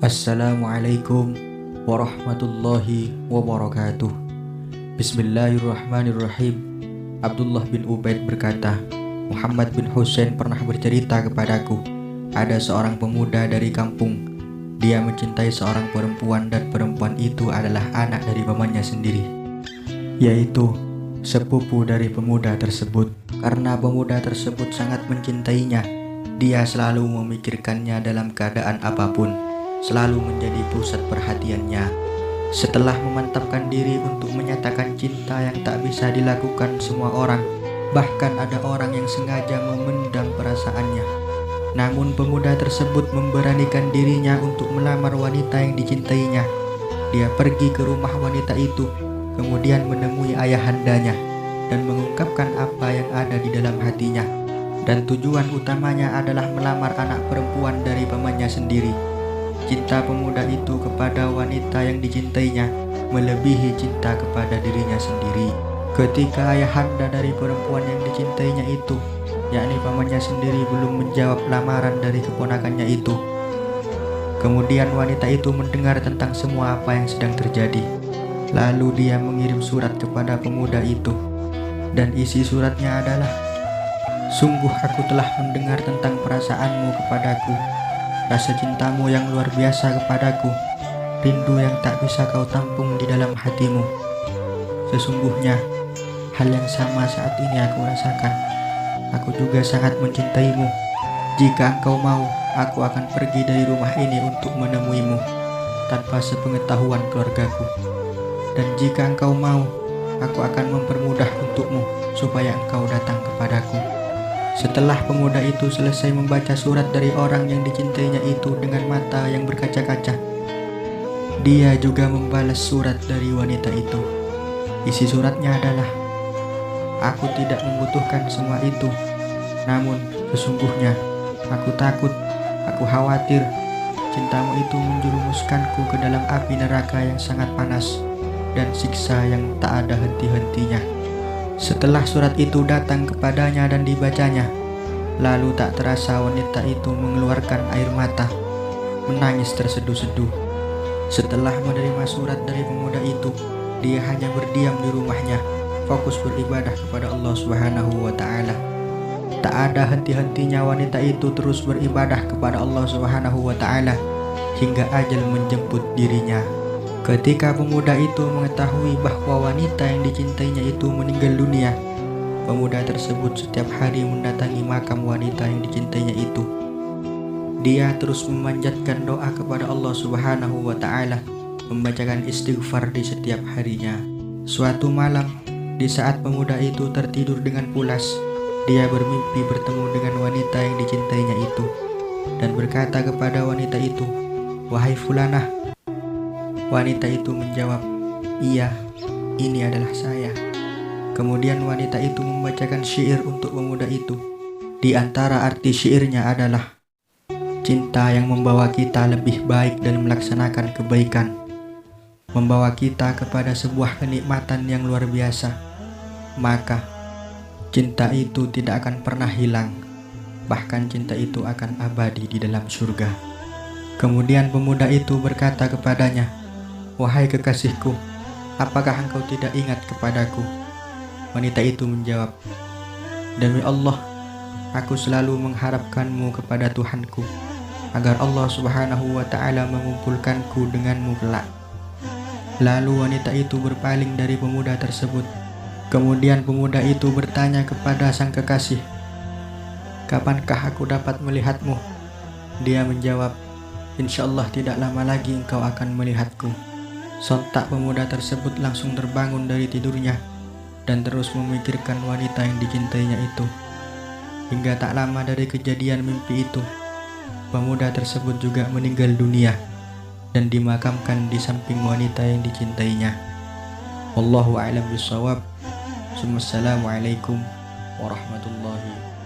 Assalamualaikum warahmatullahi wabarakatuh. Bismillahirrahmanirrahim. Abdullah bin Ubaid berkata, Muhammad bin Husain pernah bercerita kepadaku, ada seorang pemuda dari kampung. Dia mencintai seorang perempuan dan perempuan itu adalah anak dari pamannya sendiri, yaitu sepupu dari pemuda tersebut. Karena pemuda tersebut sangat mencintainya, dia selalu memikirkannya dalam keadaan apapun, selalu menjadi pusat perhatiannya. Setelah memantapkan diri untuk menyatakan cinta yang tak bisa dilakukan semua orang, bahkan ada orang yang sengaja memendam perasaannya, namun pemuda tersebut memberanikan dirinya untuk melamar wanita yang dicintainya. Dia pergi ke rumah wanita itu, kemudian menemui ayahandanya dan mengungkapkan apa yang ada di dalam hatinya. Dan tujuan utamanya adalah melamar anak perempuan dari pamannya sendiri. Cinta pemuda itu kepada wanita yang dicintainya melebihi cinta kepada dirinya sendiri. Ketika ayahanda dari perempuan yang dicintainya itu, yakni pamannya sendiri, belum menjawab lamaran dari keponakannya itu, kemudian wanita itu mendengar tentang semua apa yang sedang terjadi. Lalu dia mengirim surat kepada pemuda itu, dan isi suratnya adalah, "Sungguh aku telah mendengar tentang perasaanmu kepadaku, rasa cintamu yang luar biasa kepadaku, rindu yang tak bisa kau tampung di dalam hatimu. Sesungguhnya hal yang sama saat ini aku rasakan. Aku juga sangat mencintaimu. Jika engkau mau, aku akan pergi dari rumah ini untuk menemuimu tanpa sepengetahuan keluargaku. Dan jika engkau mau, aku akan mempermudah untukmu supaya engkau datang kepadaku." Setelah pemuda itu selesai membaca surat dari orang yang dicintainya itu dengan mata yang berkaca-kaca, dia juga membalas surat dari wanita itu. Isi suratnya adalah, "Aku tidak membutuhkan semua itu, namun sesungguhnya aku takut, aku khawatir cintamu itu menjerumuskanku ke dalam api neraka yang sangat panas dan siksa yang tak ada henti-hentinya." Setelah surat itu datang kepadanya dan dibacanya, lalu tak terasa wanita itu mengeluarkan air mata, menangis terseduh-seduh. Setelah menerima surat dari pemuda itu, dia hanya berdiam di rumahnya, fokus beribadah kepada Allah Subhanahu wa Ta'ala. Tak ada henti-hentinya wanita itu terus beribadah kepada Allah Subhanahu wa Ta'ala hingga ajal menjemput dirinya. Ketika pemuda itu mengetahui bahwa wanita yang dicintainya itu meninggal dunia, pemuda tersebut setiap hari mendatangi makam wanita yang dicintainya itu. Dia terus memanjatkan doa kepada Allah Subhanahu wa Ta'ala, membacakan istighfar di setiap harinya. Suatu malam, di saat pemuda itu tertidur dengan pulas, dia bermimpi bertemu dengan wanita yang dicintainya itu dan berkata kepada wanita itu, "Wahai Fulanah." Wanita itu menjawab, "Iya, ini adalah saya." Kemudian wanita itu membacakan syair untuk pemuda itu. Di antara arti syairnya adalah, cinta yang membawa kita lebih baik dan melaksanakan kebaikan, membawa kita kepada sebuah kenikmatan yang luar biasa, maka cinta itu tidak akan pernah hilang, bahkan cinta itu akan abadi di dalam surga. Kemudian pemuda itu berkata kepadanya, "Wahai kekasihku, apakah engkau tidak ingat kepadaku?" Wanita itu menjawab, "Demi Allah, aku selalu mengharapkanmu kepada Tuhanku, agar Allah Subhanahu wa Ta'ala mengumpulkanku denganmu kelak." Lalu wanita itu berpaling dari pemuda tersebut. Kemudian pemuda itu bertanya kepada sang kekasih, "Kapankah aku dapat melihatmu?" Dia menjawab, "Insya Allah tidak lama lagi engkau akan melihatku." Sontak pemuda tersebut langsung terbangun dari tidurnya dan terus memikirkan wanita yang dicintainya itu. Hingga tak lama dari kejadian mimpi itu, pemuda tersebut juga meninggal dunia dan dimakamkan di samping wanita yang dicintainya. Wallahu a'lam bishawab. Assalamualaikum warahmatullahi wabarakatuh.